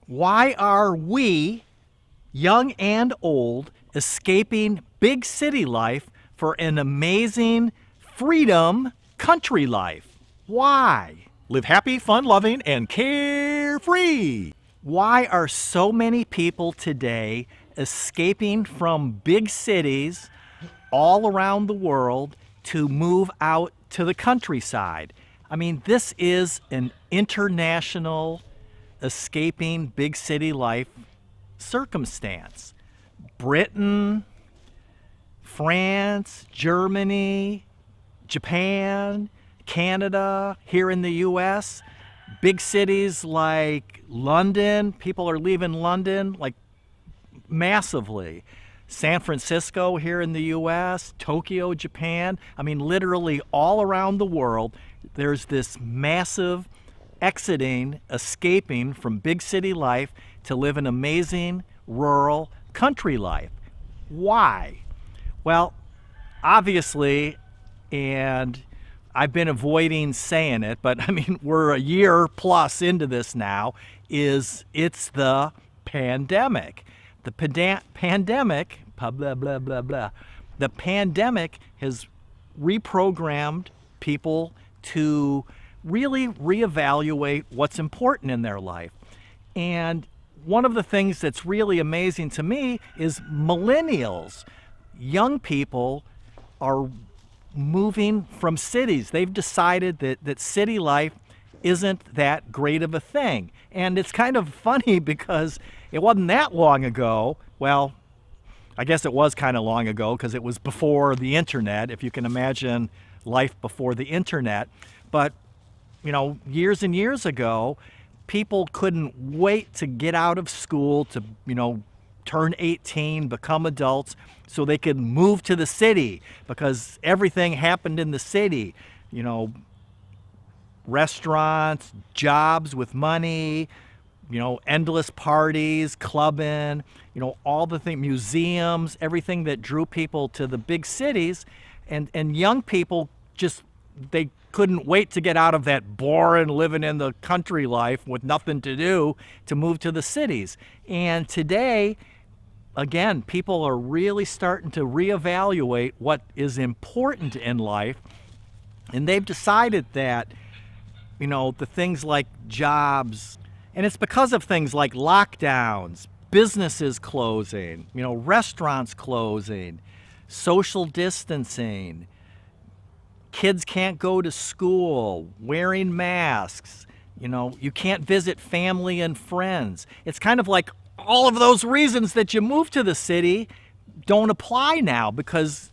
Why are we, young and old, escaping big city life for an amazing freedom country life? Why? Live happy, fun-loving, and carefree. Why are so many people today escaping from big cities all around the world to move out to the countryside? I mean, this is an international escaping big city life circumstance. Britain, France, Germany, Japan, Canada, here in the US, big cities like London, people are leaving London like massively. San Francisco here in the US, Tokyo, Japan. I mean, literally all around the world, there's this massive exiting, escaping from big city life to live an amazing rural country life. Why? Well, obviously, and I've been avoiding saying it, but I mean, we're a year plus into this now, it's the pandemic. The pandemic, blah, blah, blah, blah, blah. The pandemic has reprogrammed people to really reevaluate what's important in their life. And one of the things that's really amazing to me is millennials. Young people are moving from cities. They've decided that city life isn't that great of a thing. And it's kind of funny because it wasn't that long ago. Well, I guess it was kind of long ago because it was before the internet, if you can imagine life before the internet. But, you know, years and years ago, people couldn't wait to get out of school to, turn 18, become adults, so they could move to the city because everything happened in the city. Restaurants, jobs with money, endless parties, clubbing, all the things, museums, everything that drew people to the big cities. And young people they couldn't wait to get out of that boring living in the country life with nothing to do to move to the cities. And today, again, people are really starting to reevaluate what is important in life. And they've decided that, the things like jobs, and it's because of things like lockdowns, businesses closing, restaurants closing, social distancing, kids can't go to school, wearing masks, you can't visit family and friends. It's kind of like all of those reasons that you move to the city don't apply now because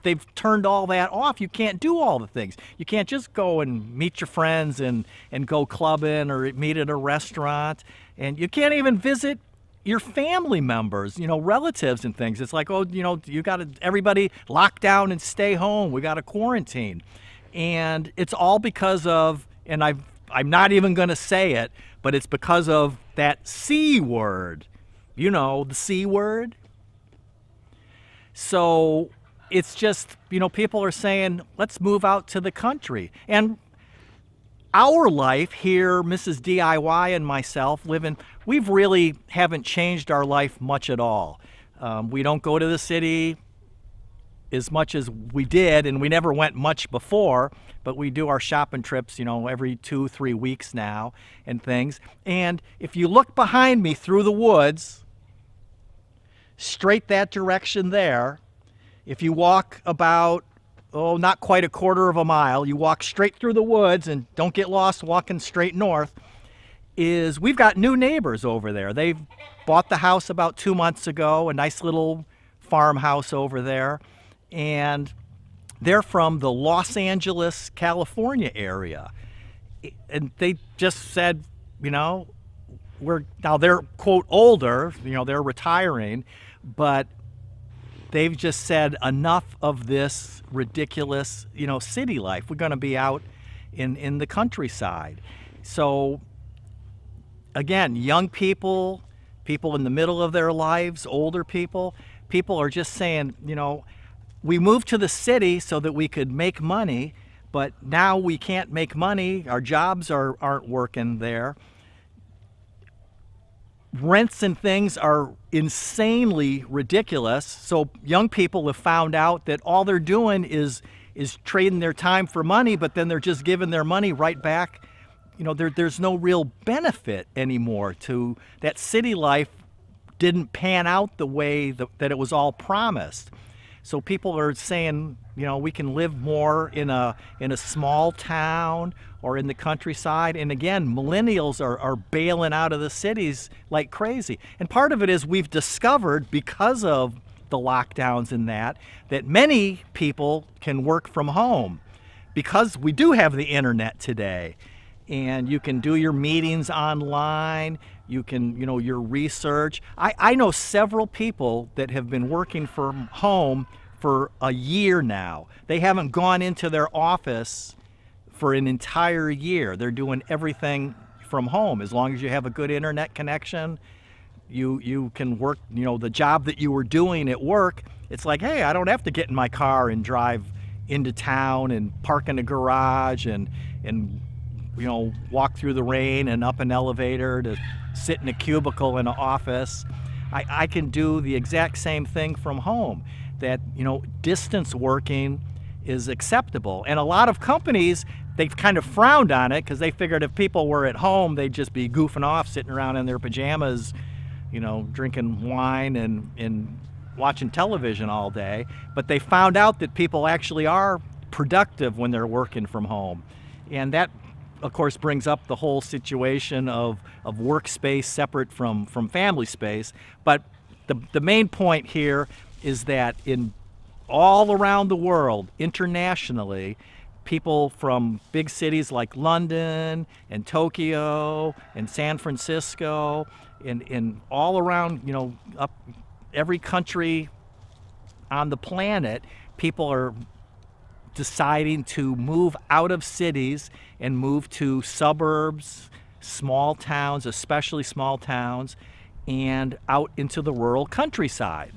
they've turned all that off. You can't do all the things. You can't just go and meet your friends and go clubbing or meet at a restaurant. And you can't even visit your family members, relatives and things. It's like, you got to, everybody lock down and stay home. We got to quarantine. And it's all because of, and I'm not even going to say it, but it's because of that C word, the C word. So it's just, people are saying, let's move out to the country. And our life here, Mrs. DIY and myself living, we've really haven't changed our life much at all. We don't go to the city as much as we did, and we never went much before, but we do our shopping trips, every 2-3 weeks now and things. And if you look behind me through the woods, straight that direction there, if you walk about, not quite a quarter of a mile, you walk straight through the woods and don't get lost walking straight north, we've got new neighbors over there. They've bought the house about 2 months ago, a nice little farmhouse over there. And they're from the Los Angeles, California area. And they just said, now they're, quote, older, they're retiring, but they've just said enough of this ridiculous, city life. We're going to be out in the countryside. So again, young people in the middle of their lives, older people are just saying, we moved to the city so that we could make money, but now we can't make money. Our jobs aren't working there. rents and things are insanely ridiculous. So young people have found out that all they're doing is trading their time for money, but then they're just giving their money right back. There's no real benefit anymore to that. City life didn't pan out the way that it was all promised. So people are saying, we can live more in a small town or in the countryside. And again, millennials are bailing out of the cities like crazy. And part of it is we've discovered, because of the lockdowns and that many people can work from home because we do have the internet today. And you can do your meetings online. You can, your research. I know several people that have been working from home for a year now. They haven't gone into their office for an entire year. They're doing everything from home. As long as you have a good internet connection, you can work, the job that you were doing at work. It's like, hey, I don't have to get in my car and drive into town and park in a garage and walk through the rain and up an elevator to sit in a cubicle in an office. I can do the exact same thing from home. That, distance working is acceptable. And a lot of companies, they've kind of frowned on it because they figured if people were at home, they'd just be goofing off, sitting around in their pajamas, drinking wine and watching television all day. But they found out that people actually are productive when they're working from home. And that, of course, brings up the whole situation of workspace separate from family space. But the main point here is that in all around the world, internationally, people from big cities like London and Tokyo and San Francisco and all around, up every country on the planet, people are deciding to move out of cities and move to suburbs, small towns, especially small towns, and out into the rural countryside.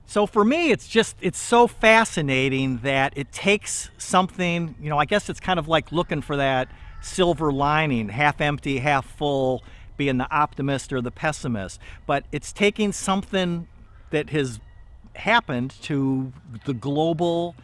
So for me, it's so fascinating that it takes something, I guess it's kind of like looking for that silver lining, half empty, half full, being the optimist or the pessimist. But it's taking something that has happened to the global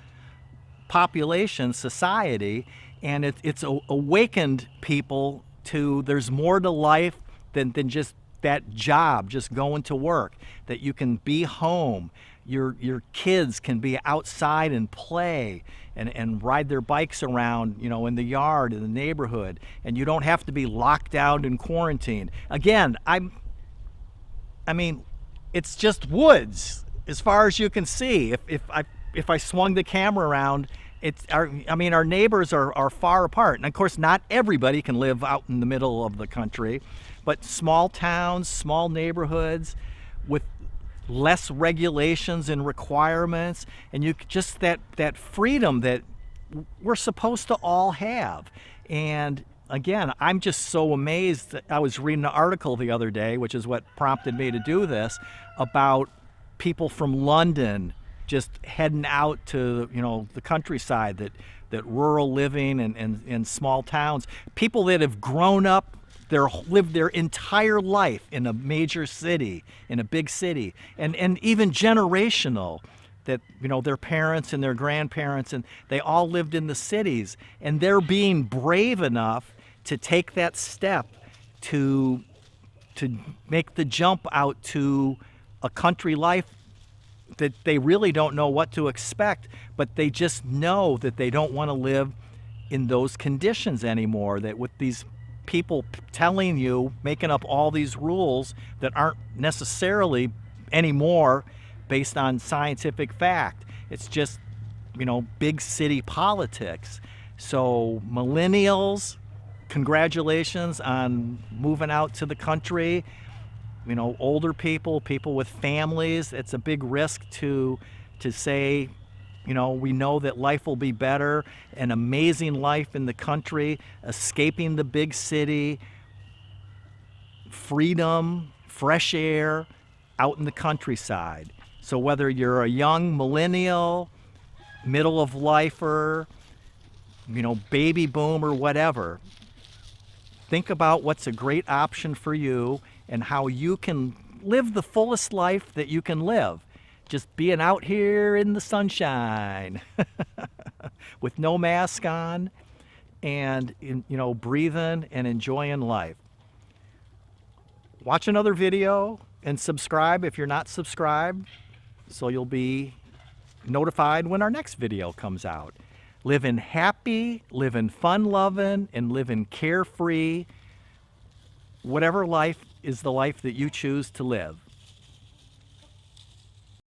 population, society, and it's awakened people to there's more to life than just that job, just going to work, that you can be home. Your kids can be outside and play and ride their bikes around, in the yard, in the neighborhood, and you don't have to be locked down and quarantined. Again, I mean, it's just woods as far as you can see. If I swung the camera around, our neighbors are far apart. And of course, not everybody can live out in the middle of the country, but small towns, small neighborhoods with less regulations and requirements, and you just that freedom that we're supposed to all have. And again, I'm just so amazed that I was reading an article the other day, which is what prompted me to do this, about people from London just heading out to the countryside, that rural living and in small towns, people that have grown up, lived their entire life in a major city, in a big city, and even generational, that their parents and their grandparents, and they all lived in the cities, and they're being brave enough to take that step to make the jump out to a country life that they really don't know what to expect, but they just know that they don't want to live in those conditions anymore, that with these people telling you, making up all these rules that aren't necessarily anymore based on scientific fact. It's just, big city politics. So millennials, congratulations on moving out to the country. Older people with families, it's a big risk to say, we know that life will be better, an amazing life in the country, escaping the big city, freedom, fresh air, out in the countryside. So whether you're a young millennial, middle of lifer, baby boomer, whatever, think about what's a great option for you and how you can live the fullest life that you can live. Just being out here in the sunshine with no mask on and, breathing and enjoying life. Watch another video and subscribe if you're not subscribed, so you'll be notified when our next video comes out. Living happy, living fun-loving, and living carefree. Whatever life is the life that you choose to live.